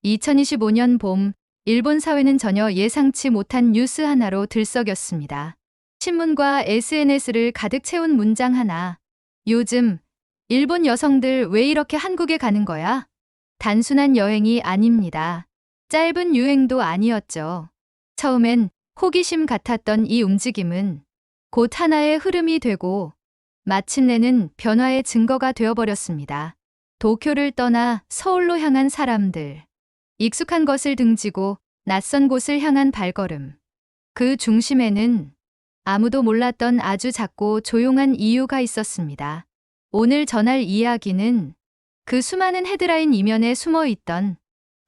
2025년 봄, 일본 사회는 전혀 예상치 못한 뉴스 하나로 들썩였습니다. 신문과 SNS를 가득 채운 문장 하나. 요즘 일본 여성들 왜 이렇게 한국에 가는 거야? 단순한 여행이 아닙니다. 짧은 유행도 아니었죠. 처음엔 호기심 같았던 이 움직임은 곧 하나의 흐름이 되고 마침내는 변화의 증거가 되어버렸습니다. 도쿄를 떠나 서울로 향한 사람들. 익숙한 것을 등지고 낯선 곳을 향한 발걸음. 그 중심에는 아무도 몰랐던 아주 작고 조용한 이유가 있었습니다. 오늘 전할 이야기는 그 수많은 헤드라인 이면에 숨어 있던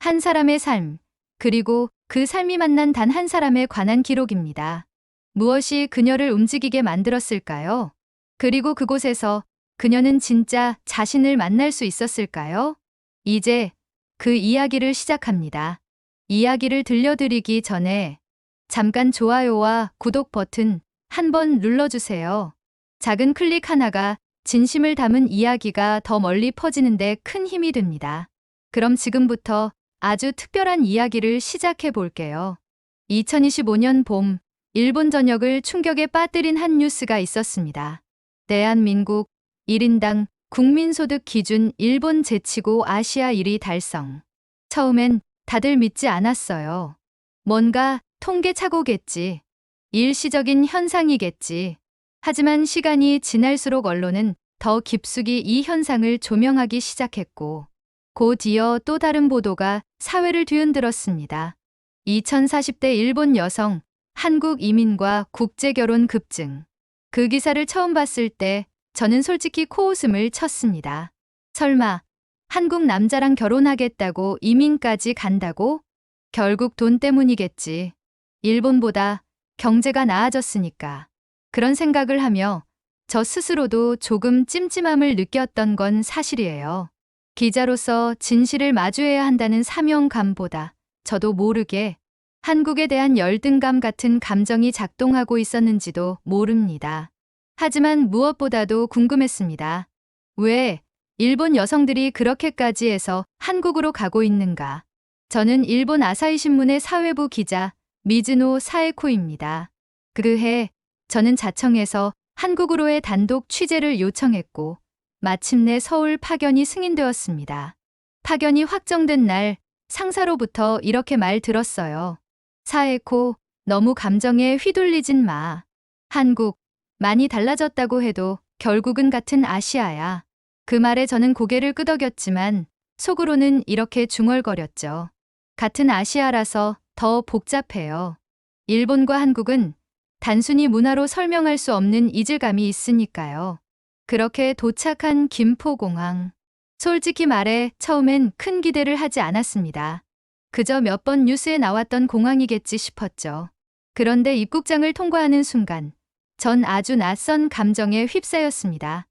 한 사람의 삶, 그리고 그 삶이 만난 단 한 사람에 관한 기록입니다. 무엇이 그녀를 움직이게 만들었을까요? 그리고 그곳에서 그녀는 진짜 자신을 만날 수 있었을까요? 이제 그 이야기를 시작합니다. 이야기를 들려드리기 전에 잠깐 좋아요와 구독 버튼 한번 눌러주세요. 작은 클릭 하나가 진심을 담은 이야기가 더 멀리 퍼지는데 큰 힘이 됩니다. 그럼 지금부터 아주 특별한 이야기를 시작해 볼게요. 2025년 봄, 일본 전역을 충격에 빠뜨린 한 뉴스가 있었습니다. 대한민국 1인당 국민소득 기준 일본 제치고 아시아 1위 달성. 처음엔 다들 믿지 않았어요. 뭔가 통계 착오겠지. 일시적인 현상이겠지. 하지만 시간이 지날수록 언론은 더 깊숙이 이 현상을 조명하기 시작했고, 곧이어 또 다른 보도가 사회를 뒤흔들었습니다. 2040대 일본 여성, 한국 이민과 국제결혼 급증. 그 기사를 처음 봤을 때 저는 솔직히 코웃음을 쳤습니다. 설마 한국 남자랑 결혼하겠다고 이민까지 간다고? 결국 돈 때문이겠지. 일본보다 경제가 나아졌으니까. 그런 생각을 하며 저 스스로도 조금 찜찜함을 느꼈던 건 사실이에요. 기자로서 진실을 마주해야 한다는 사명감보다 저도 모르게 한국에 대한 열등감 같은 감정이 작동하고 있었는지도 모릅니다. 하지만 무엇보다도 궁금했습니다. 왜 일본 여성들이 그렇게까지 해서 한국으로 가고 있는가? 저는 일본 아사히 신문의 사회부 기자 미즈노 사에코입니다. 그해 저는 자청에서 한국으로의 단독 취재를 요청했고 마침내 서울 파견이 승인되었습니다. 파견이 확정된 날 상사로부터 이렇게 말 들었어요. 사에코, 너무 감정에 휘둘리진 마. 한국, 많이 달라졌다고 해도 결국은 같은 아시아야. 그 말에 저는 고개를 끄덕였지만 속으로는 이렇게 중얼거렸죠. 같은 아시아라서 더 복잡해요. 일본과 한국은 단순히 문화로 설명할 수 없는 이질감이 있으니까요. 그렇게 도착한 김포공항. 솔직히 말해 처음엔 큰 기대를 하지 않았습니다. 그저 몇 번 뉴스에 나왔던 공항이겠지 싶었죠. 그런데 입국장을 통과하는 순간 전 아주 낯선 감정에 휩싸였습니다.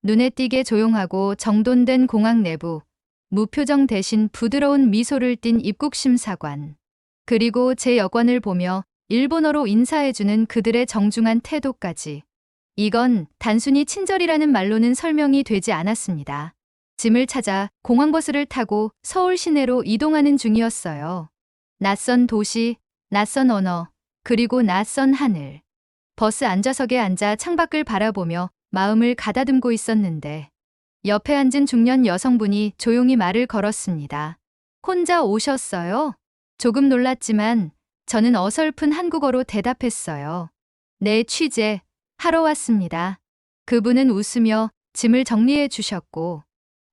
눈에 띄게 조용하고 정돈된 공항 내부, 무표정 대신 부드러운 미소를 띤 입국심사관. 그리고 제 여권을 보며 일본어로 인사해주는 그들의 정중한 태도까지. 이건 단순히 친절이라는 말로는 설명이 되지 않았습니다. 짐을 찾아 공항버스를 타고 서울 시내로 이동하는 중이었어요. 낯선 도시, 낯선 언어, 그리고 낯선 하늘. 버스 안좌석에 앉아 창밖을 바라보며 마음을 가다듬고 있었는데 옆에 앉은 중년 여성분이 조용히 말을 걸었습니다. 혼자 오셨어요? 조금 놀랐지만 저는 어설픈 한국어로 대답했어요. 네, 취재 하러 왔습니다. 그분은 웃으며 짐을 정리해 주셨고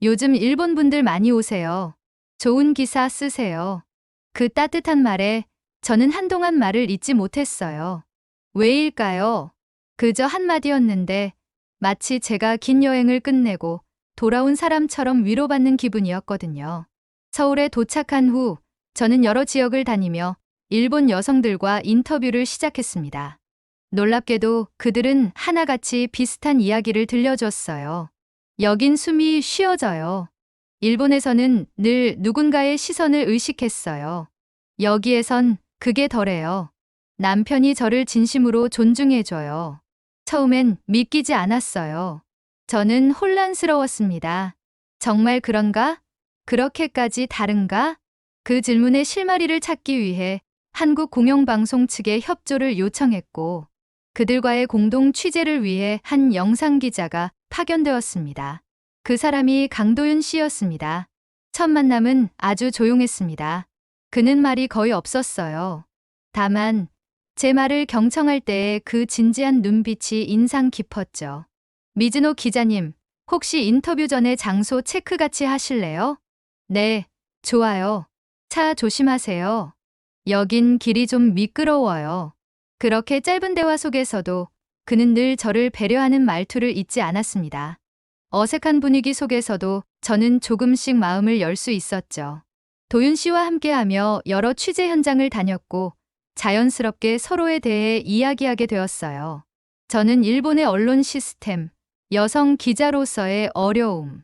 요즘 일본 분들 많이 오세요. 좋은 기사 쓰세요. 그 따뜻한 말에 저는 한동안 말을 잇지 못했어요. 왜일까요? 그저 한마디였는데 마치 제가 긴 여행을 끝내고 돌아온 사람처럼 위로받는 기분이었거든요. 서울에 도착한 후 저는 여러 지역을 다니며 일본 여성들과 인터뷰를 시작했습니다. 놀랍게도 그들은 하나같이 비슷한 이야기를 들려줬어요. 여긴 숨이 쉬어져요. 일본에서는 늘 누군가의 시선을 의식했어요. 여기에선 그게 덜해요. 남편이 저를 진심으로 존중해줘요. 처음엔 믿기지 않았어요. 저는 혼란스러웠습니다. 정말 그런가? 그렇게까지 다른가? 그 질문에 실마리를 찾기 위해 한국공영방송 측에 협조를 요청했고 그들과의 공동 취재를 위해 한 영상 기자가 파견되었습니다. 그 사람이 강도윤 씨였습니다. 첫 만남은 아주 조용했습니다. 그는 말이 거의 없었어요. 다만 제 말을 경청할 때의 그 진지한 눈빛이 인상 깊었죠. 미즈노 기자님, 혹시 인터뷰 전에 장소 체크 같이 하실래요? 네, 좋아요. 차 조심하세요. 여긴 길이 좀 미끄러워요. 그렇게 짧은 대화 속에서도 그는 늘 저를 배려하는 말투를 잊지 않았습니다. 어색한 분위기 속에서도 저는 조금씩 마음을 열 수 있었죠. 도윤 씨와 함께하며 여러 취재 현장을 다녔고 자연스럽게 서로에 대해 이야기하게 되었어요. 저는 일본의 언론 시스템, 여성 기자로서의 어려움,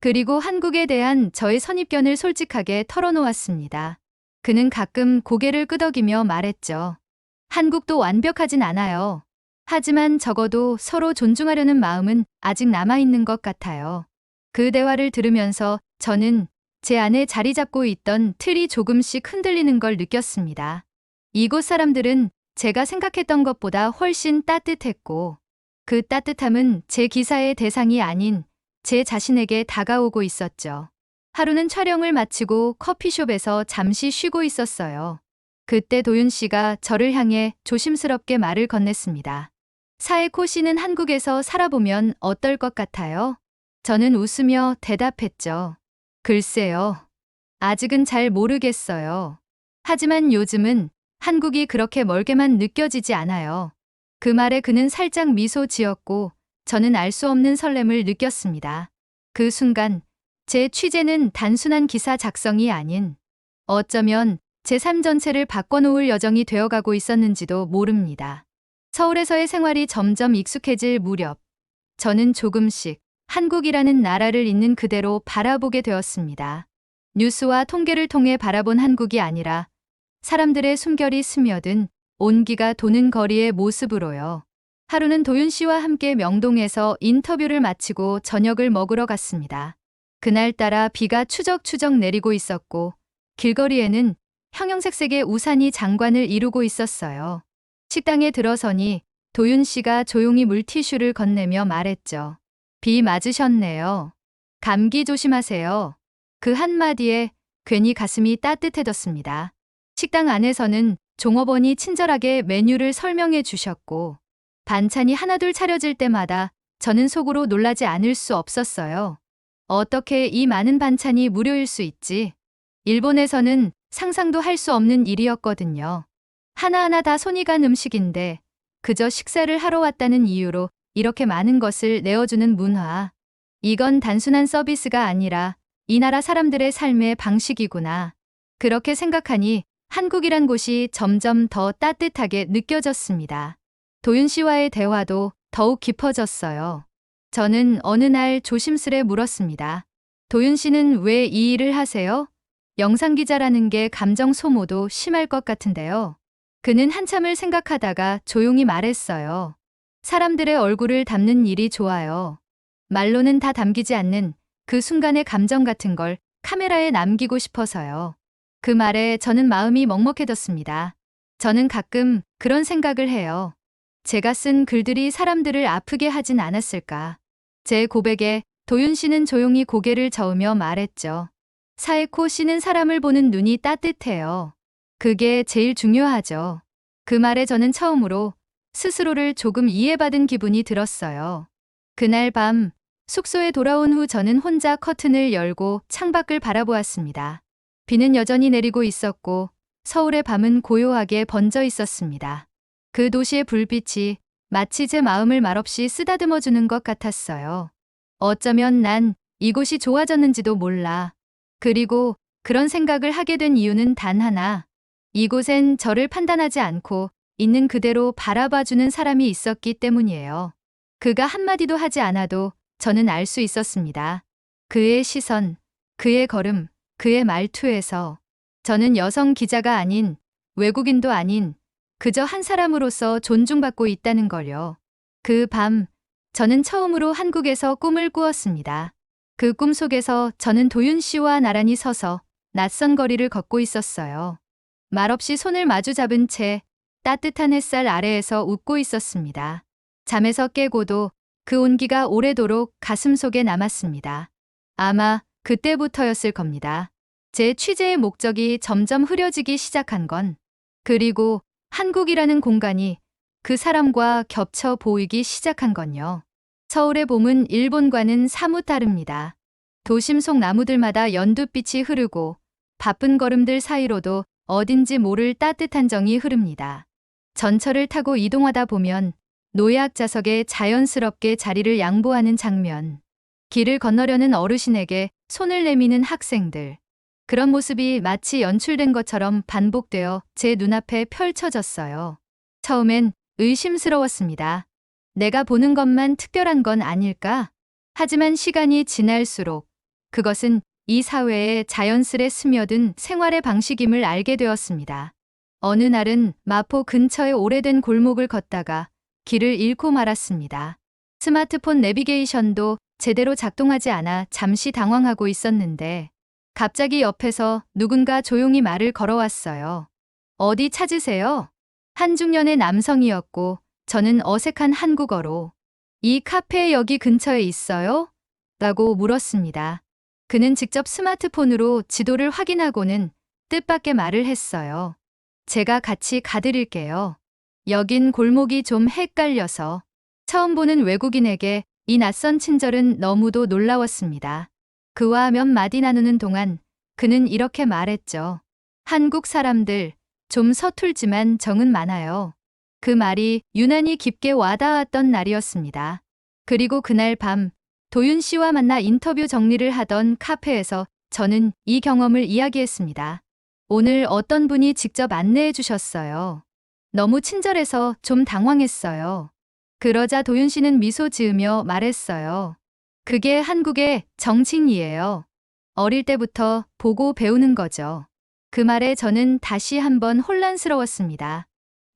그리고 한국에 대한 저의 선입견을 솔직하게 털어놓았습니다. 그는 가끔 고개를 끄덕이며 말했죠. 한국도 완벽하진 않아요. 하지만 적어도 서로 존중하려는 마음은 아직 남아있는 것 같아요. 그 대화를 들으면서 저는 제 안에 자리 잡고 있던 틀이 조금씩 흔들리는 걸 느꼈습니다. 이곳 사람들은 제가 생각했던 것보다 훨씬 따뜻했고 그 따뜻함은 제 기사의 대상이 아닌 제 자신에게 다가오고 있었죠. 하루는 촬영을 마치고 커피숍에서 잠시 쉬고 있었어요. 그때 도윤 씨가 저를 향해 조심스럽게 말을 건넸습니다. 사에코 씨는 한국에서 살아보면 어떨 것 같아요? 저는 웃으며 대답했죠. 글쎄요. 아직은 잘 모르겠어요. 하지만 요즘은 한국이 그렇게 멀게만 느껴지지 않아요. 그 말에 그는 살짝 미소 지었고 저는 알 수 없는 설렘을 느꼈습니다. 그 순간 제 취재는 단순한 기사 작성이 아닌 어쩌면 제 삶 전체를 바꿔놓을 여정이 되어가고 있었는지도 모릅니다. 서울에서의 생활이 점점 익숙해질 무렵 저는 조금씩 한국이라는 나라를 있는 그대로 바라보게 되었습니다. 뉴스와 통계를 통해 바라본 한국이 아니라 사람들의 숨결이 스며든 온기가 도는 거리의 모습으로요. 하루는 도윤 씨와 함께 명동에서 인터뷰를 마치고 저녁을 먹으러 갔습니다. 그날따라 비가 추적추적 내리고 있었고 길거리에는 형형색색의 우산이 장관을 이루고 있었어요. 식당에 들어서니 도윤 씨가 조용히 물티슈를 건네며 말했죠. 비 맞으셨네요. 감기 조심하세요. 그 한마디에 괜히 가슴이 따뜻해졌습니다. 식당 안에서는 종업원이 친절하게 메뉴를 설명해 주셨고 반찬이 하나둘 차려질 때마다 저는 속으로 놀라지 않을 수 없었어요. 어떻게 이 많은 반찬이 무료일 수 있지? 일본에서는 상상도 할 수 없는 일이었거든요. 하나하나 다 손이 간 음식인데 그저 식사를 하러 왔다는 이유로 이렇게 많은 것을 내어주는 문화. 이건 단순한 서비스가 아니라 이 나라 사람들의 삶의 방식이구나. 그렇게 생각하니 한국이란 곳이 점점 더 따뜻하게 느껴졌습니다. 도윤 씨와의 대화도 더욱 깊어졌어요. 저는 어느 날 조심스레 물었습니다. 도윤 씨는 왜 이 일을 하세요? 영상기자라는 게 감정 소모도 심할 것 같은데요. 그는 한참을 생각하다가 조용히 말했어요. 사람들의 얼굴을 담는 일이 좋아요. 말로는 다 담기지 않는 그 순간의 감정 같은 걸 카메라에 남기고 싶어서요. 그 말에 저는 마음이 먹먹해졌습니다. 저는 가끔 그런 생각을 해요. 제가 쓴 글들이 사람들을 아프게 하진 않았을까. 제 고백에 도윤 씨는 조용히 고개를 저으며 말했죠. 사에코 씨는 사람을 보는 눈이 따뜻해요. 그게 제일 중요하죠. 그 말에 저는 처음으로 스스로를 조금 이해받은 기분이 들었어요. 그날 밤 숙소에 돌아온 후 저는 혼자 커튼을 열고 창밖을 바라보았습니다. 비는 여전히 내리고 있었고 서울의 밤은 고요하게 번져 있었습니다. 그 도시의 불빛이 마치 제 마음을 말없이 쓰다듬어주는 것 같았어요. 어쩌면 난 이곳이 좋아졌는지도 몰라. 그리고 그런 생각을 하게 된 이유는 단 하나. 이곳엔 저를 판단하지 않고 있는 그대로 바라봐주는 사람이 있었기 때문이에요. 그가 한마디도 하지 않아도 저는 알 수 있었습니다. 그의 시선, 그의 걸음, 그의 말투에서 저는 여성 기자가 아닌 외국인도 아닌 그저 한 사람으로서 존중받고 있다는 걸요. 그 밤 저는 처음으로 한국에서 꿈을 꾸었습니다. 그 꿈 속에서 저는 도윤 씨와 나란히 서서 낯선 거리를 걷고 있었어요. 말없이 손을 마주 잡은 채 따뜻한 햇살 아래에서 웃고 있었습니다. 잠에서 깨고도 그 온기가 오래도록 가슴속에 남았습니다. 아마 그때부터였을 겁니다. 제 취재의 목적이 점점 흐려지기 시작한 건, 그리고 한국이라는 공간이 그 사람과 겹쳐 보이기 시작한 건요. 서울의 봄은 일본과는 사뭇 다릅니다. 도심 속 나무들마다 연두빛이 흐르고 바쁜 걸음들 사이로도 어딘지 모를 따뜻한 정이 흐릅니다. 전철을 타고 이동하다 보면 노예학 좌석에 자연스럽게 자리를 양보하는 장면, 길을 건너려는 어르신에게 손을 내미는 학생들, 그런 모습이 마치 연출된 것처럼 반복되어 제 눈앞에 펼쳐졌어요. 처음엔 의심스러웠습니다. 내가 보는 것만 특별한 건 아닐까? 하지만 시간이 지날수록 그것은 이 사회에 자연스레 스며든 생활의 방식임을 알게 되었습니다. 어느 날은 마포 근처의 오래된 골목을 걷다가 길을 잃고 말았습니다. 스마트폰 내비게이션도 제대로 작동하지 않아 잠시 당황하고 있었는데 갑자기 옆에서 누군가 조용히 말을 걸어왔어요. 어디 찾으세요? 한중년의 남성이었고 저는 어색한 한국어로 이 카페 여기 근처에 있어요? 라고 물었습니다. 그는 직접 스마트폰으로 지도를 확인하고는 뜻밖의 말을 했어요. 제가 같이 가드릴게요. 여긴 골목이 좀 헷갈려서. 처음 보는 외국인에게 이 낯선 친절은 너무도 놀라웠습니다. 그와 몇 마디 나누는 동안 그는 이렇게 말했죠. 한국 사람들, 좀 서툴지만 정은 많아요. 그 말이 유난히 깊게 와닿았던 날이었습니다. 그리고 그날 밤 도윤 씨와 만나 인터뷰 정리를 하던 카페에서 저는 이 경험을 이야기했습니다. 오늘 어떤 분이 직접 안내해 주셨어요. 너무 친절해서 좀 당황했어요. 그러자 도윤 씨는 미소 지으며 말했어요. 그게 한국의 정칭이에요. 어릴 때부터 보고 배우는 거죠. 그 말에 저는 다시 한번 혼란스러웠습니다.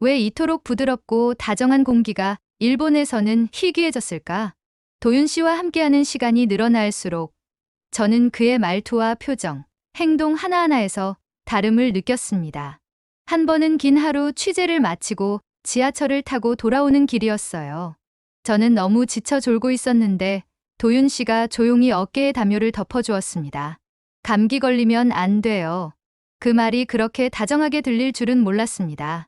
왜 이토록 부드럽고 다정한 공기가 일본에서는 희귀해졌을까? 도윤 씨와 함께하는 시간이 늘어날수록 저는 그의 말투와 표정, 행동 하나하나에서 다름을 느꼈습니다. 한 번은 긴 하루 취재를 마치고 지하철을 타고 돌아오는 길이었어요. 저는 너무 지쳐 졸고 있었는데 도윤 씨가 조용히 어깨에 담요를 덮어주었습니다. 감기 걸리면 안 돼요. 그 말이 그렇게 다정하게 들릴 줄은 몰랐습니다.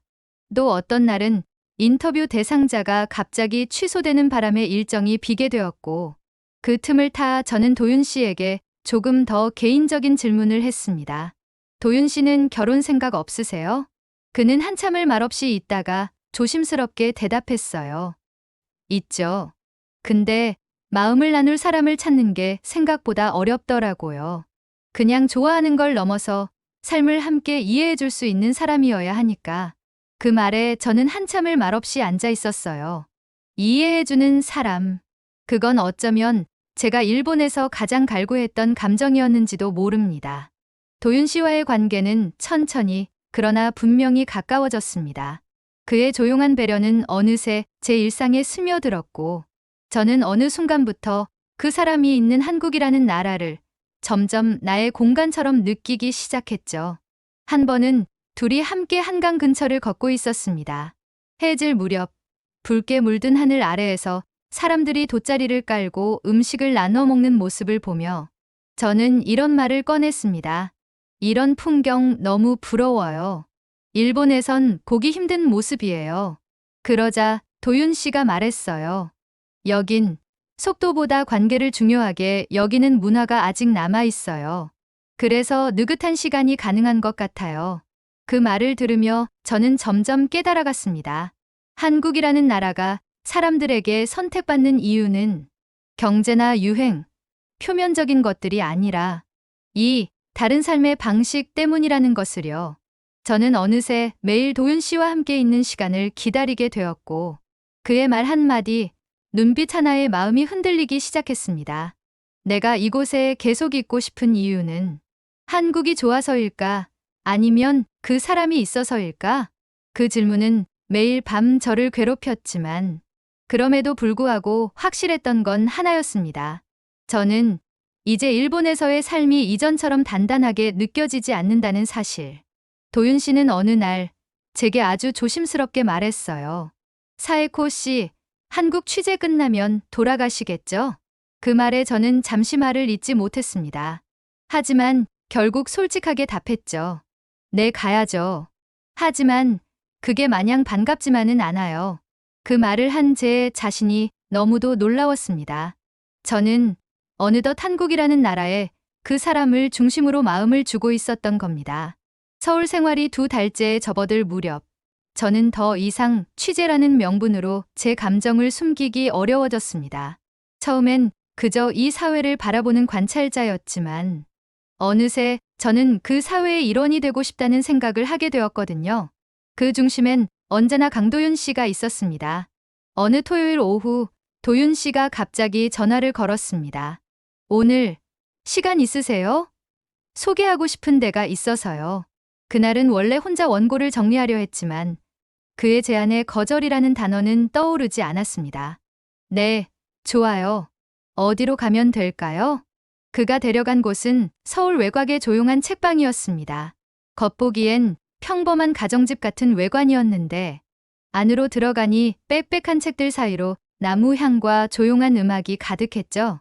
또 어떤 날은 인터뷰 대상자가 갑자기 취소되는 바람에 일정이 비게 되었고 그 틈을 타 저는 도윤 씨에게 조금 더 개인적인 질문을 했습니다. 도윤 씨는 결혼 생각 없으세요? 그는 한참을 말없이 있다가 조심스럽게 대답했어요. 있죠. 근데 마음을 나눌 사람을 찾는 게 생각보다 어렵더라고요. 그냥 좋아하는 걸 넘어서 삶을 함께 이해해 줄 수 있는 사람이어야 하니까. 그 말에 저는 한참을 말없이 앉아 있었어요. 이해해주는 사람. 그건 어쩌면 제가 일본에서 가장 갈구했던 감정이었는지도 모릅니다. 도윤 씨와의 관계는 천천히 그러나 분명히 가까워졌습니다. 그의 조용한 배려는 어느새 제 일상에 스며들었고 저는 어느 순간부터 그 사람이 있는 한국이라는 나라를 점점 나의 공간처럼 느끼기 시작했죠. 한 번은 둘이 함께 한강 근처를 걷고 있었습니다. 해질 무렵 붉게 물든 하늘 아래에서 사람들이 돗자리를 깔고 음식을 나눠 먹는 모습을 보며 저는 이런 말을 꺼냈습니다. 이런 풍경 너무 부러워요. 일본에선 보기 힘든 모습이에요. 그러자 도윤 씨가 말했어요. 여긴 속도보다 관계를 중요하게 여기는 문화가 아직 남아 있어요. 그래서 느긋한 시간이 가능한 것 같아요. 그 말을 들으며 저는 점점 깨달아갔습니다. 한국이라는 나라가 사람들에게 선택받는 이유는 경제나 유행, 표면적인 것들이 아니라 이 다른 삶의 방식 때문이라는 것을요. 저는 어느새 매일 도윤 씨와 함께 있는 시간을 기다리게 되었고 그의 말 한마디, 눈빛 하나에 마음이 흔들리기 시작했습니다. 내가 이곳에 계속 있고 싶은 이유는 한국이 좋아서일까? 아니면 그 사람이 있어서일까? 그 질문은 매일 밤 저를 괴롭혔지만 그럼에도 불구하고 확실했던 건 하나였습니다. 저는 이제 일본에서의 삶이 이전처럼 단단하게 느껴지지 않는다는 사실. 도윤 씨는 어느 날 제게 아주 조심스럽게 말했어요. 사에코 씨, 한국 취재 끝나면 돌아가시겠죠? 그 말에 저는 잠시 말을 잇지 못했습니다. 하지만 결국 솔직하게 답했죠. 네, 가야죠. 하지만 그게 마냥 반갑지만은 않아요. 그 말을 한 제 자신이 너무도 놀라웠습니다. 저는 어느덧 한국이라는 나라에 그 사람을 중심으로 마음을 주고 있었던 겁니다. 서울 생활이 2달째에 접어들 무렵, 저는 더 이상 취재라는 명분으로 제 감정을 숨기기 어려워졌습니다. 처음엔 그저 이 사회를 바라보는 관찰자였지만, 어느새 저는 그 사회의 일원이 되고 싶다는 생각을 하게 되었거든요. 그 중심엔 언제나 강도윤 씨가 있었습니다. 어느 토요일 오후, 도윤 씨가 갑자기 전화를 걸었습니다. 오늘 시간 있으세요? 소개하고 싶은 데가 있어서요. 그날은 원래 혼자 원고를 정리하려 했지만 그의 제안에 거절이라는 단어는 떠오르지 않았습니다. 네, 좋아요. 어디로 가면 될까요? 그가 데려간 곳은 서울 외곽의 조용한 책방이었습니다. 겉보기엔 평범한 가정집 같은 외관이었는데 안으로 들어가니 빽빽한 책들 사이로 나무 향과 조용한 음악이 가득했죠.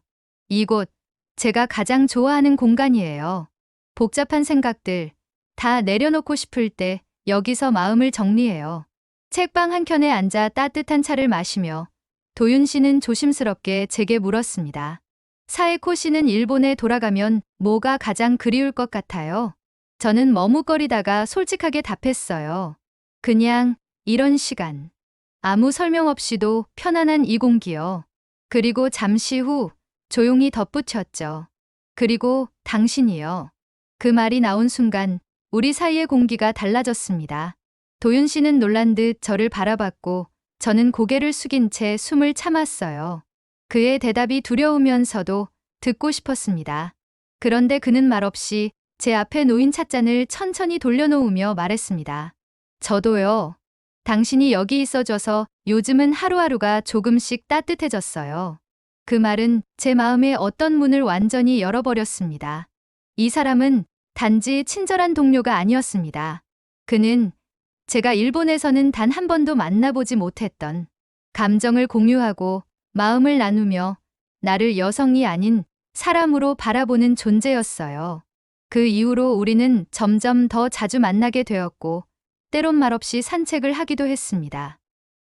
이곳, 제가 가장 좋아하는 공간이에요. 복잡한 생각들 다 내려놓고 싶을 때 여기서 마음을 정리해요. 책방 한켠에 앉아 따뜻한 차를 마시며 도윤 씨는 조심스럽게 제게 물었습니다. 사에코 씨는 일본에 돌아가면 뭐가 가장 그리울 것 같아요? 저는 머뭇거리다가 솔직하게 답했어요. 그냥 이런 시간. 아무 설명 없이도 편안한 이 공기요. 그리고 잠시 후 조용히 덧붙였죠. 그리고 당신이요. 그 말이 나온 순간 우리 사이의 공기가 달라졌습니다. 도윤 씨는 놀란 듯 저를 바라봤고 저는 고개를 숙인 채 숨을 참았어요. 그의 대답이 두려우면서도 듣고 싶었습니다. 그런데 그는 말없이 제 앞에 놓인 찻잔을 천천히 돌려놓으며 말했습니다. 저도요. 당신이 여기 있어줘서 요즘은 하루하루가 조금씩 따뜻해졌어요. 그 말은 제 마음의 어떤 문을 완전히 열어버렸습니다. 이 사람은 단지 친절한 동료가 아니었습니다. 그는 제가 일본에서는 단 한 번도 만나보지 못했던 감정을 공유하고 마음을 나누며 나를 여성이 아닌 사람으로 바라보는 존재였어요. 그 이후로 우리는 점점 더 자주 만나게 되었고 때론 말없이 산책을 하기도 했습니다.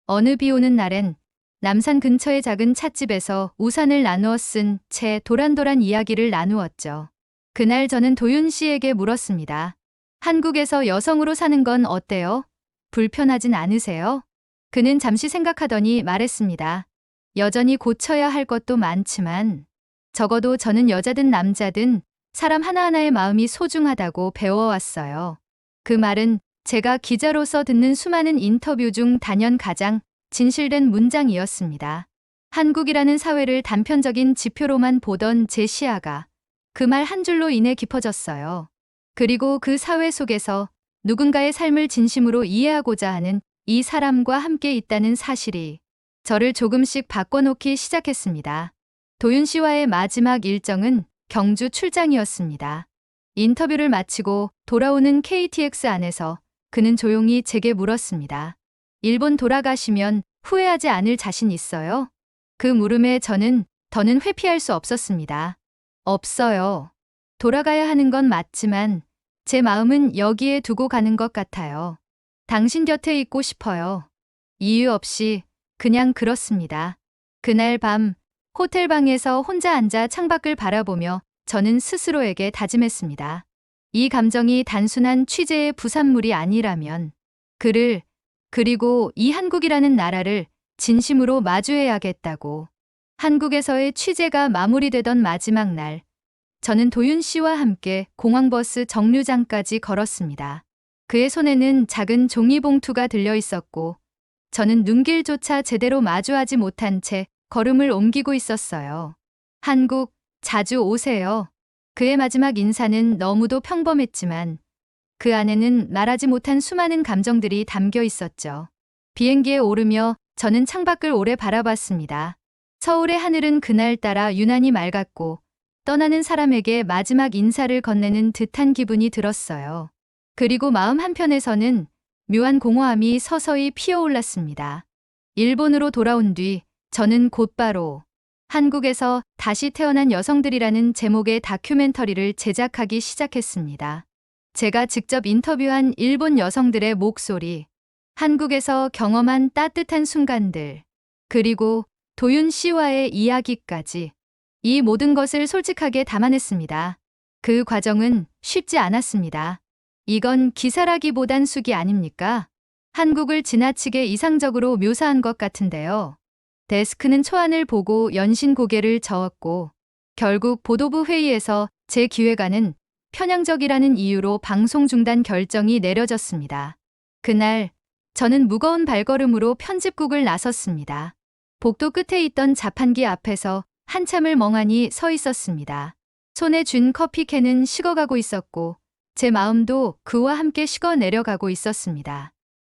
어느 비 오는 날엔 남산 근처의 작은 찻집에서 우산을 나누어 쓴 채 도란도란 이야기를 나누었죠. 그날 저는 도윤 씨에게 물었습니다. 한국에서 여성으로 사는 건 어때요? 불편하진 않으세요? 그는 잠시 생각하더니 말했습니다. 여전히 고쳐야 할 것도 많지만 적어도 저는 여자든 남자든 사람 하나하나의 마음이 소중하다고 배워왔어요. 그 말은 제가 기자로서 듣는 수많은 인터뷰 중 단연 가장 진실된 문장이었습니다. 한국이라는 사회를 단편적인 지표로만 보던 제 시야가 그 말 한 줄로 인해 깊어졌어요. 그리고 그 사회 속에서 누군가의 삶을 진심으로 이해하고자 하는 이 사람과 함께 있다는 사실이 저를 조금씩 바꿔놓기 시작했습니다. 도윤 씨와의 마지막 일정은 경주 출장이었습니다. 인터뷰를 마치고 돌아오는 KTX 안에서 그는 조용히 제게 물었습니다. 일본 돌아가시면 후회하지 않을 자신 있어요? 그 물음에 저는 더는 회피할 수 없었습니다. 없어요. 돌아가야 하는 건 맞지만 제 마음은 여기에 두고 가는 것 같아요. 당신 곁에 있고 싶어요. 이유 없이 그냥 그렇습니다. 그날 밤 호텔 방에서 혼자 앉아 창밖을 바라보며 저는 스스로에게 다짐했습니다. 이 감정이 단순한 취재의 부산물이 아니라면 그를 그리고 이 한국이라는 나라를 진심으로 마주해야겠다고. 한국에서의 취재가 마무리되던 마지막 날, 저는 도윤 씨와 함께 공항버스 정류장까지 걸었습니다. 그의 손에는 작은 종이봉투가 들려 있었고 저는 눈길조차 제대로 마주하지 못한 채 걸음을 옮기고 있었어요. 한국, 자주 오세요. 그의 마지막 인사는 너무도 평범했지만 그 안에는 말하지 못한 수많은 감정들이 담겨 있었죠. 비행기에 오르며 저는 창밖을 오래 바라봤습니다. 서울의 하늘은 그날따라 유난히 맑았고 떠나는 사람에게 마지막 인사를 건네는 듯한 기분이 들었어요. 그리고 마음 한편에서는 묘한 공허함이 서서히 피어올랐습니다. 일본으로 돌아온 뒤 저는 곧바로 한국에서 다시 태어난 여성들이라는 제목의 다큐멘터리를 제작하기 시작했습니다. 제가 직접 인터뷰한 일본 여성들의 목소리, 한국에서 경험한 따뜻한 순간들, 그리고 도윤 씨와의 이야기까지 이 모든 것을 솔직하게 담아냈습니다. 그 과정은 쉽지 않았습니다. 이건 기사라기보단 수기 아닙니까? 한국을 지나치게 이상적으로 묘사한 것 같은데요. 데스크는 초안을 보고 연신 고개를 저었고 결국 보도부 회의에서 제 기획안은 편향적이라는 이유로 방송 중단 결정이 내려졌습니다. 그날 저는 무거운 발걸음으로 편집국을 나섰습니다. 복도 끝에 있던 자판기 앞에서 한참을 멍하니 서 있었습니다. 손에 쥔 커피캔은 식어가고 있었고 제 마음도 그와 함께 식어 내려가고 있었습니다.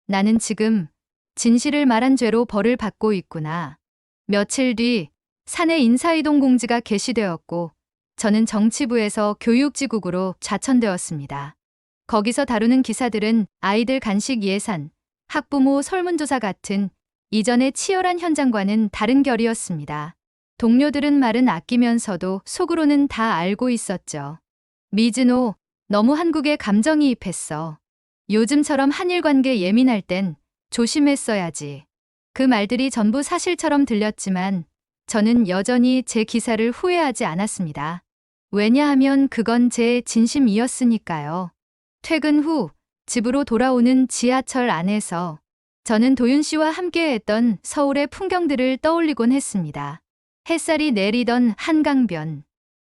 나는 지금 진실을 말한 죄로 벌을 받고 있구나. 며칠 뒤 사내 인사이동 공지가 게시되었고 저는 정치부에서 교육지국으로 좌천되었습니다. 거기서 다루는 기사들은 아이들 간식 예산, 학부모 설문조사 같은 이전의 치열한 현장과는 다른 결이었습니다. 동료들은 말은 아끼면서도 속으로는 다 알고 있었죠. 미즈노, 너무 한국에 감정이입했어. 요즘처럼 한일 관계 예민할 땐 조심했어야지. 그 말들이 전부 사실처럼 들렸지만 저는 여전히 제 기사를 후회하지 않았습니다. 왜냐하면 그건 제 진심이었으니까요. 퇴근 후 집으로 돌아오는 지하철 안에서 저는 도윤 씨와 함께했던 서울의 풍경들을 떠올리곤 했습니다. 햇살이 내리던 한강변,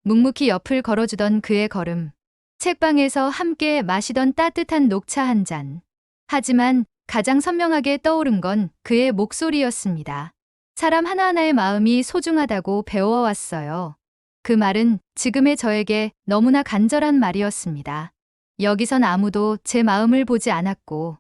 묵묵히 옆을 걸어주던 그의 걸음, 책방에서 함께 마시던 따뜻한 녹차 한 잔. 하지만 가장 선명하게 떠오른 건 그의 목소리였습니다. 사람 하나하나의 마음이 소중하다고 배워왔어요. 그 말은 지금의 저에게 너무나 간절한 말이었습니다. 여기선 아무도 제 마음을 보지 않았고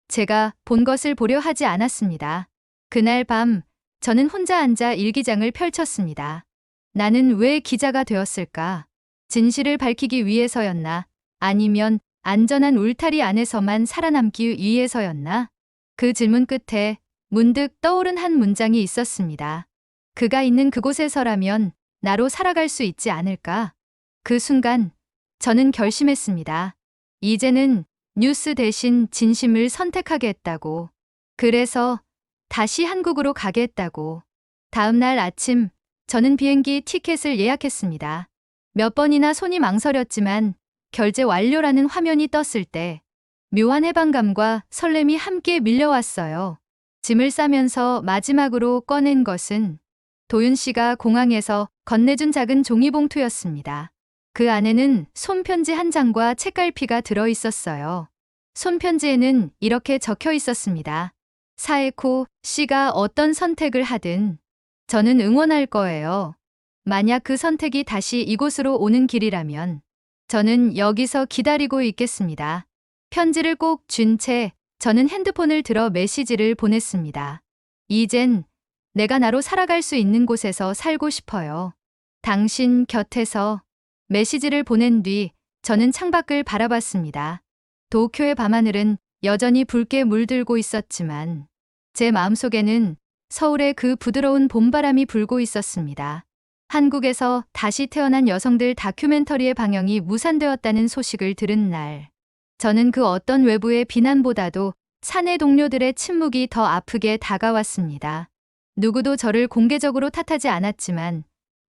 제가 본 것을 보려 하지 않았습니다. 그날 밤 저는 혼자 앉아 일기장을 펼쳤습니다. 나는 왜 기자가 되었을까? 진실을 밝히기 위해서였나? 아니면 안전한 울타리 안에서만 살아남기 위해서였나? 그 질문 끝에 문득 떠오른 한 문장이 있었습니다. 그가 있는 그곳에서라면 나로 살아갈 수 있지 않을까? 그 순간 저는 결심했습니다. 이제는 뉴스 대신 진심을 선택하겠다고. 그래서 다시 한국으로 가겠다고. 다음 날 아침 저는 비행기 티켓을 예약했습니다. 몇 번이나 손이 망설였지만 결제 완료라는 화면이 떴을 때 묘한 해방감과 설렘이 함께 밀려왔어요. 짐을 싸면서 마지막으로 꺼낸 것은 도윤 씨가 공항에서 건네준 작은 종이봉투였습니다. 그 안에는 손편지 한 장과 책갈피가 들어 있었어요. 손편지에는 이렇게 적혀 있었습니다. 사에코 씨가 어떤 선택을 하든 저는 응원할 거예요. 만약 그 선택이 다시 이곳으로 오는 길이라면 저는 여기서 기다리고 있겠습니다. 편지를 꼭 쥔 채 저는 핸드폰을 들어 메시지를 보냈습니다. 이젠 내가 나로 살아갈 수 있는 곳에서 살고 싶어요. 당신 곁에서. 메시지를 보낸 뒤 저는 창밖을 바라봤습니다. 도쿄의 밤하늘은 여전히 붉게 물들고 있었지만 제 마음속에는 서울의 그 부드러운 봄바람이 불고 있었습니다. 한국에서 다시 태어난 여성들 다큐멘터리의 방영이 무산되었다는 소식을 들은 날, 저는 그 어떤 외부의 비난보다도 사내 동료들의 침묵이 더 아프게 다가왔습니다. 누구도 저를 공개적으로 탓하지 않았지만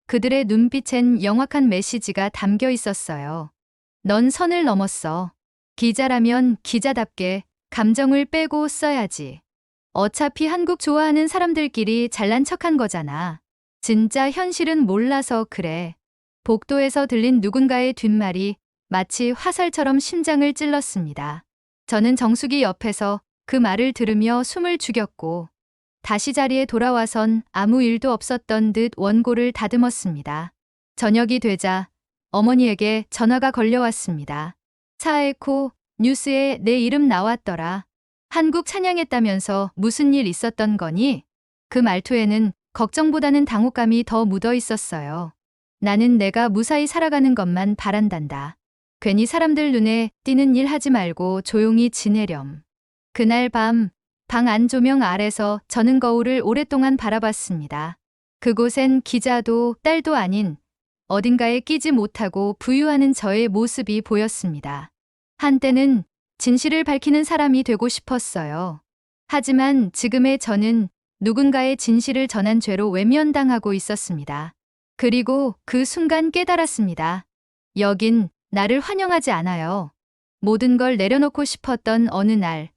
그들의 눈빛엔 영악한 메시지가 담겨 있었어요. 넌 선을 넘었어. 기자라면 기자답게 감정을 빼고 써야지. 어차피 한국 좋아하는 사람들끼리 잘난 척한 거잖아. 진짜 현실은 몰라서 그래. 복도에서 들린 누군가의 뒷말이 마치 화살처럼 심장을 찔렀습니다. 저는 정수기 옆에서 그 말을 들으며 숨을 죽였고 다시 자리에 돌아와선 아무 일도 없었던 듯 원고를 다듬었습니다. 저녁이 되자 어머니에게 전화가 걸려왔습니다. 사에코 뉴스에 내 이름 나왔더라. 한국 찬양했다면서 무슨 일 있었던 거니? 그 말투에는 걱정보다는 당혹감이 더 묻어 있었어요. 나는 내가 무사히 살아가는 것만 바란단다. 괜히 사람들 눈에 띄는 일 하지 말고 조용히 지내렴. 그날 밤, 방 안 조명 아래서 저는 거울을 오랫동안 바라봤습니다. 그곳엔 기자도 딸도 아닌 어딘가에 끼지 못하고 부유하는 저의 모습이 보였습니다. 한때는 진실을 밝히는 사람이 되고 싶었어요. 하지만 지금의 저는 누군가의 진실을 전한 죄로 외면당하고 있었습니다. 그리고 그 순간 깨달았습니다. 여긴 나를 환영하지 않아요. 모든 걸 내려놓고 싶었던 어느 날,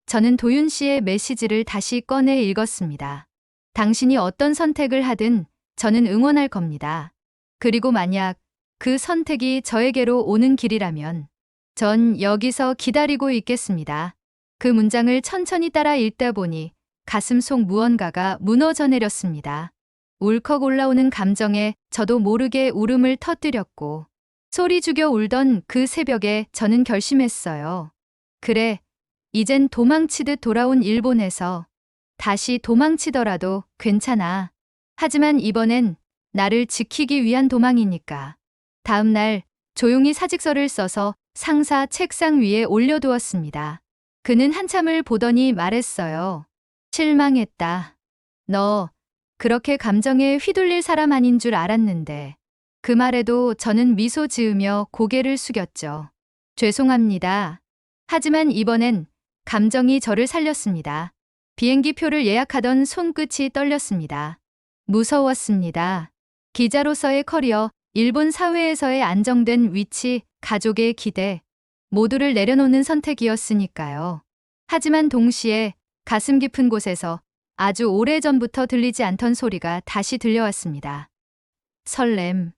저는 도윤 씨의 메시지를 다시 꺼내 읽었습니다. 당신이 어떤 선택을 하든 저는 응원할 겁니다. 그리고 만약 그 선택이 저에게로 오는 길이라면 전 여기서 기다리고 있겠습니다. 그 문장을 천천히 따라 읽다 보니 가슴 속 무언가가 무너져 내렸습니다. 울컥 올라오는 감정에 저도 모르게 울음을 터뜨렸고 소리 죽여 울던 그 새벽에 저는 결심했어요. 그래, 이젠 도망치듯 돌아온 일본에서 다시 도망치더라도 괜찮아. 하지만 이번엔 나를 지키기 위한 도망이니까. 다음 날 조용히 사직서를 써서 상사 책상 위에 올려두었습니다. 그는 한참을 보더니 말했어요. 실망했다. 너 그렇게 감정에 휘둘릴 사람 아닌 줄 알았는데. 그 말에도 저는 미소 지으며 고개를 숙였죠. 죄송합니다. 하지만 이번엔 감정이 저를 살렸습니다. 비행기 표를 예약하던 손끝이 떨렸습니다. 무서웠습니다. 기자로서의 커리어, 일본 사회에서의 안정된 위치, 가족의 기대, 모두를 내려놓는 선택이었으니까요. 하지만 동시에 가슴 깊은 곳에서 아주 오래전부터 들리지 않던 소리가 다시 들려왔습니다. 설렘.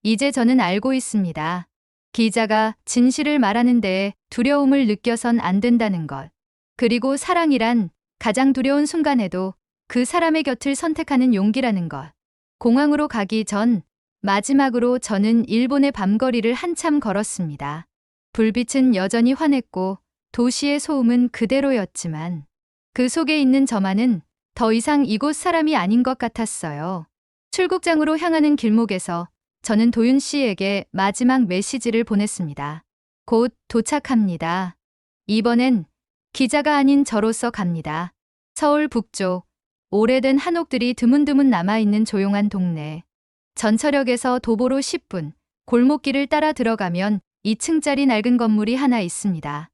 이제 저는 알고 있습니다. 기자가 진실을 말하는 데에 두려움을 느껴선 안 된다는 것. 그리고 사랑이란 가장 두려운 순간에도 그 사람의 곁을 선택하는 용기라는 것. 공항으로 가기 전 마지막으로 저는 일본의 밤거리를 한참 걸었습니다. 불빛은 여전히 환했고 도시의 소음은 그대로였지만 그 속에 있는 저만은 더 이상 이곳 사람이 아닌 것 같았어요. 출국장으로 향하는 길목에서 저는 도윤 씨에게 마지막 메시지를 보냈습니다. 곧 도착합니다. 이번엔 기자가 아닌 저로서 갑니다. 서울 북쪽, 오래된 한옥들이 드문드문 남아있는 조용한 동네. 전철역에서 도보로 10분, 골목길을 따라 들어가면 2층짜리 낡은 건물이 하나 있습니다.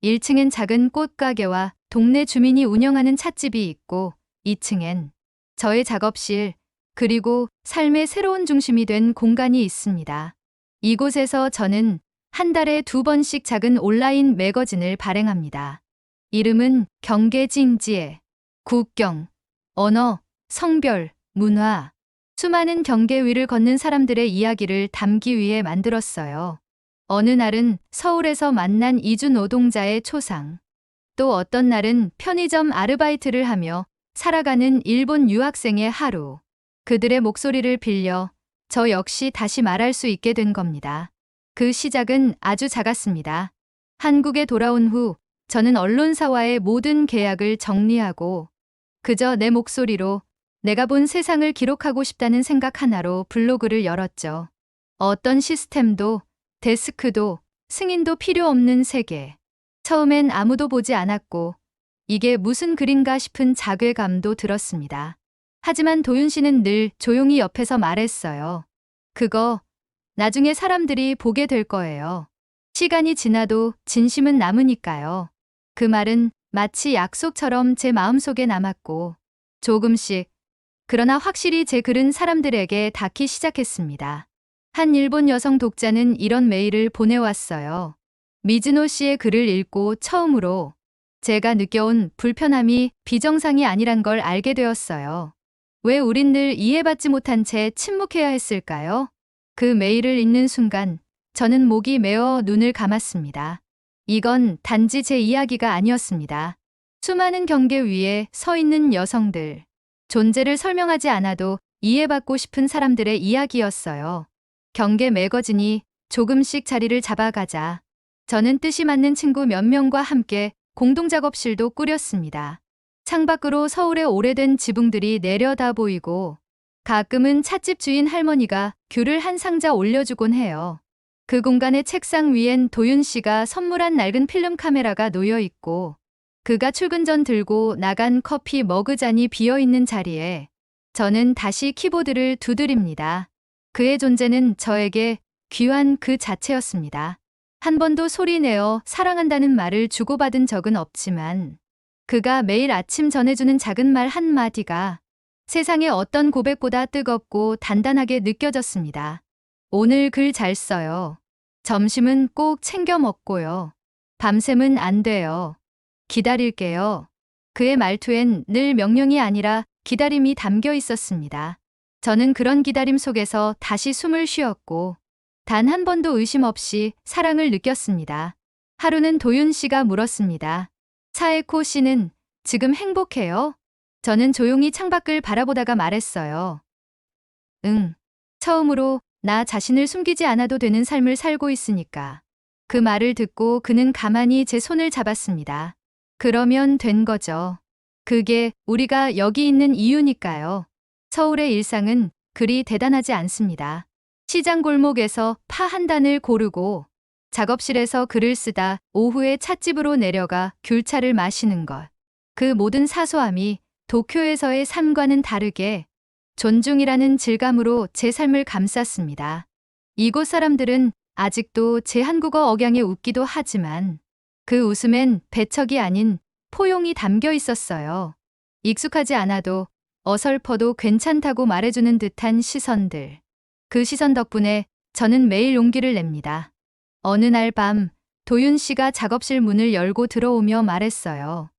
1층엔 작은 꽃가게와 동네 주민이 운영하는 찻집이 있고 2층엔 저의 작업실, 그리고 삶의 새로운 중심이 된 공간이 있습니다. 이곳에서 저는 한 달에 2번씩 작은 온라인 매거진을 발행합니다. 이름은 경계징지에. 국경, 언어, 성별, 문화, 수많은 경계 위를 걷는 사람들의 이야기를 담기 위해 만들었어요. 어느 날은 서울에서 만난 이주 노동자의 초상, 또 어떤 날은 편의점 아르바이트를 하며 살아가는 일본 유학생의 하루. 그들의 목소리를 빌려 저 역시 다시 말할 수 있게 된 겁니다. 그 시작은 아주 작았습니다. 한국에 돌아온 후 저는 언론사와의 모든 계약을 정리하고 그저 내 목소리로 내가 본 세상을 기록하고 싶다는 생각 하나로 블로그를 열었죠. 어떤 시스템도 데스크도 승인도 필요 없는 세계. 처음엔 아무도 보지 않았고 이게 무슨 글인가 싶은 자괴감도 들었습니다. 하지만 도윤 씨는 늘 조용히 옆에서 말했어요. 그거 나중에 사람들이 보게 될 거예요. 시간이 지나도 진심은 남으니까요. 그 말은 마치 약속처럼 제 마음속에 남았고 조금씩, 그러나 확실히 제 글은 사람들에게 닿기 시작했습니다. 한 일본 여성 독자는 이런 메일을 보내왔어요. 미즈노 씨의 글을 읽고 처음으로 제가 느껴온 불편함이 비정상이 아니란 걸 알게 되었어요. 왜 우린 늘 이해받지 못한 채 침묵해야 했을까요? 그 메일을 읽는 순간 저는 목이 메어 눈을 감았습니다. 이건 단지 제 이야기가 아니었습니다. 수많은 경계 위에 서 있는 여성들, 존재를 설명하지 않아도 이해받고 싶은 사람들의 이야기였어요. 경계 매거진이 조금씩 자리를 잡아가자 저는 뜻이 맞는 친구 몇 명과 함께 공동작업실도 꾸렸습니다. 창밖으로 서울의 오래된 지붕들이 내려다 보이고 가끔은 찻집 주인 할머니가 귤을 한 상자 올려주곤 해요. 그 공간의 책상 위엔 도윤 씨가 선물한 낡은 필름 카메라가 놓여 있고 그가 출근 전 들고 나간 커피 머그잔이 비어 있는 자리에 저는 다시 키보드를 두드립니다. 그의 존재는 저에게 귀한 그 자체였습니다. 한 번도 소리내어 사랑한다는 말을 주고받은 적은 없지만 그가 매일 아침 전해주는 작은 말 한마디가 세상의 어떤 고백보다 뜨겁고 단단하게 느껴졌습니다. 오늘 글 잘 써요. 점심은 꼭 챙겨 먹고요. 밤샘은 안 돼요. 기다릴게요. 그의 말투엔 늘 명령이 아니라 기다림이 담겨 있었습니다. 저는 그런 기다림 속에서 다시 숨을 쉬었고 단 한 번도 의심 없이 사랑을 느꼈습니다. 하루는 도윤 씨가 물었습니다. 사에코 씨는 지금 행복해요? 저는 조용히 창밖을 바라보다가 말했어요. 응. 처음으로 나 자신을 숨기지 않아도 되는 삶을 살고 있으니까. 그 말을 듣고 그는 가만히 제 손을 잡았습니다. 그러면 된 거죠. 그게 우리가 여기 있는 이유니까요. 서울의 일상은 그리 대단하지 않습니다. 시장 골목에서 파 한 단을 고르고 작업실에서 글을 쓰다 오후에 찻집으로 내려가 귤차를 마시는 것. 그 모든 사소함이 도쿄에서의 삶과는 다르게 존중이라는 질감으로 제 삶을 감쌌습니다. 이곳 사람들은 아직도 제 한국어 억양에 웃기도 하지만 그 웃음엔 배척이 아닌 포용이 담겨 있었어요. 익숙하지 않아도 어설퍼도 괜찮다고 말해주는 듯한 시선들. 그 시선 덕분에 저는 매일 용기를 냅니다. 어느 날 밤 도윤 씨가 작업실 문을 열고 들어오며 말했어요.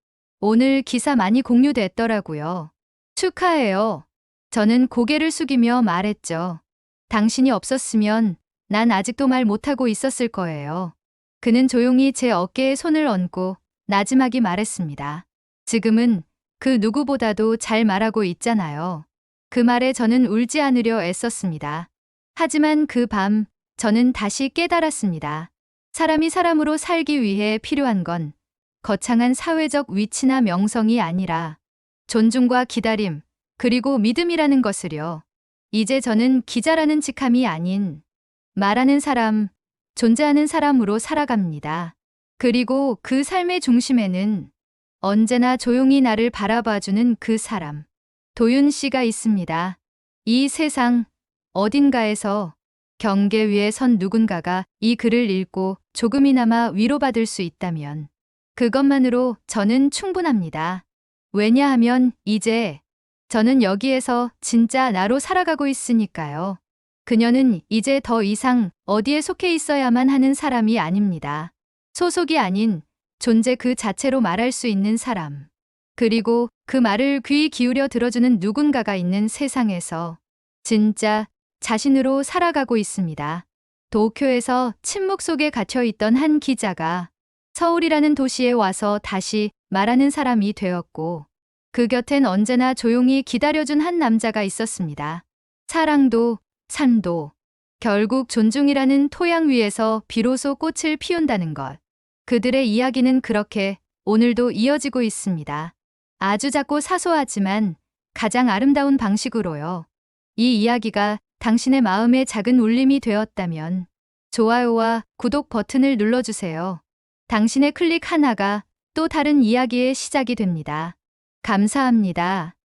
오늘 기사 많이 공유됐더라고요. 축하해요. 저는 고개를 숙이며 말했죠. 당신이 없었으면 난 아직도 말 못하고 있었을 거예요. 그는 조용히 제 어깨에 손을 얹고 나지막이 말했습니다. 지금은 그 누구보다도 잘 말하고 있잖아요. 그 말에 저는 울지 않으려 애썼습니다. 하지만 그 밤 저는 다시 깨달았습니다. 사람이 사람으로 살기 위해 필요한 건 거창한 사회적 위치나 명성이 아니라 존중과 기다림, 그리고 믿음이라는 것을요. 이제 저는 기자라는 직함이 아닌 말하는 사람, 존재하는 사람으로 살아갑니다. 그리고 그 삶의 중심에는 언제나 조용히 나를 바라봐주는 그 사람, 도윤 씨가 있습니다. 이 세상 어딘가에서 경계 위에 선 누군가가 이 글을 읽고 조금이나마 위로받을 수 있다면 그것만으로 저는 충분합니다. 왜냐하면 이제 저는 여기에서 진짜 나로 살아가고 있으니까요. 그녀는 이제 더 이상 어디에 속해 있어야만 하는 사람이 아닙니다. 소속이 아닌 존재 그 자체로 말할 수 있는 사람. 그리고 그 말을 귀 기울여 들어주는 누군가가 있는 세상에서 진짜 자신으로 살아가고 있습니다. 도쿄에서 침묵 속에 갇혀 있던 한 기자가 서울이라는 도시에 와서 다시 말하는 사람이 되었고 그 곁엔 언제나 조용히 기다려준 한 남자가 있었습니다. 사랑도 삶도 결국 존중이라는 토양 위에서 비로소 꽃을 피운다는 것. 그들의 이야기는 그렇게 오늘도 이어지고 있습니다. 아주 작고 사소하지만 가장 아름다운 방식으로요. 이 이야기가 당신의 마음에 작은 울림이 되었다면 좋아요와 구독 버튼을 눌러주세요. 당신의 클릭 하나가 또 다른 이야기의 시작이 됩니다. 감사합니다.